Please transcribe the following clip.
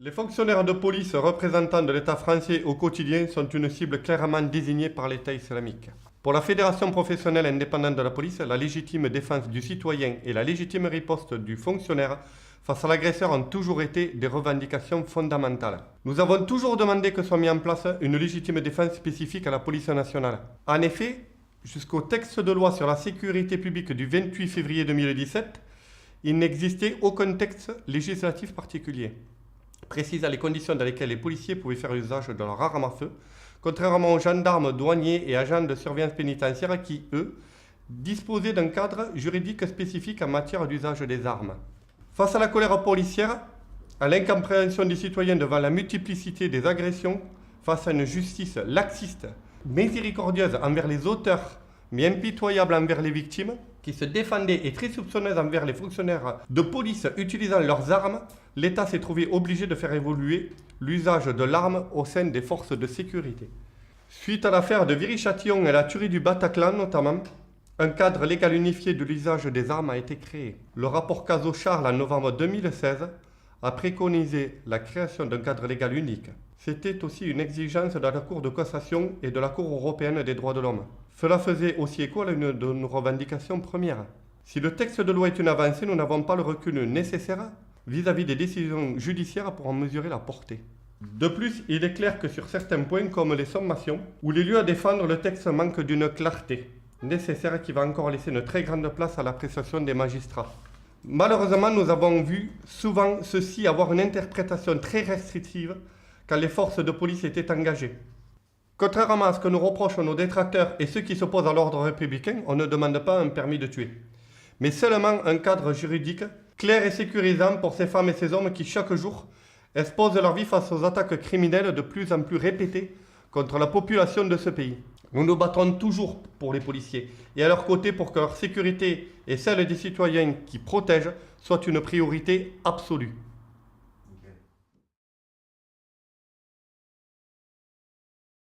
Les fonctionnaires de police représentant de l'État français au quotidien sont une cible clairement désignée par l'État islamique. Pour la Fédération professionnelle indépendante de la police, la légitime défense du citoyen et la légitime riposte du fonctionnaire face à l'agresseur ont toujours été des revendications fondamentales. Nous avons toujours demandé que soit mis en place une légitime défense spécifique à la police nationale. En effet, jusqu'au texte de loi sur la sécurité publique du 28 février 2017, il n'existait aucun texte législatif particulier précisant les conditions dans lesquelles les policiers pouvaient faire usage de leur arme à feu, contrairement aux gendarmes, douaniers et agents de surveillance pénitentiaire qui, eux, disposaient d'un cadre juridique spécifique en matière d'usage des armes. Face à la colère policière, à l'incompréhension des citoyens devant la multiplicité des agressions, face à une justice laxiste, miséricordieuse envers les auteurs, mais impitoyable envers les victimes, qui se défendaient et très soupçonneuse envers les fonctionnaires de police utilisant leurs armes, l'État s'est trouvé obligé de faire évoluer l'usage de l'arme au sein des forces de sécurité. Suite à l'affaire de Viry-Châtillon et la tuerie du Bataclan notamment, un cadre légal unifié de l'usage des armes a été créé. Le rapport Cazaux-Charles en novembre 2016 a préconisé la création d'un cadre légal unique. C'était aussi une exigence de la Cour de cassation et de la Cour européenne des droits de l'homme. Cela faisait aussi écho à l'une de nos revendications premières. Si le texte de loi est une avancée, nous n'avons pas le recul nécessaire vis-à-vis des décisions judiciaires pour en mesurer la portée. De plus, il est clair que sur certains points, comme les sommations, où les lieux à défendre, le texte manque d'une clarté nécessaire qui va encore laisser une très grande place à l'appréciation des magistrats. Malheureusement, nous avons vu souvent ceux-ci avoir une interprétation très restrictive quand les forces de police étaient engagées. Contrairement à ce que nous reprochent nos détracteurs et ceux qui s'opposent à l'ordre républicain, on ne demande pas un permis de tuer, mais seulement un cadre juridique clair et sécurisant pour ces femmes et ces hommes qui, chaque jour, exposent leur vie face aux attaques criminelles de plus en plus répétées contre la population de ce pays. Nous nous battrons toujours pour les policiers et à leur côté pour que leur sécurité et celle des citoyens qui protègent soient une priorité absolue.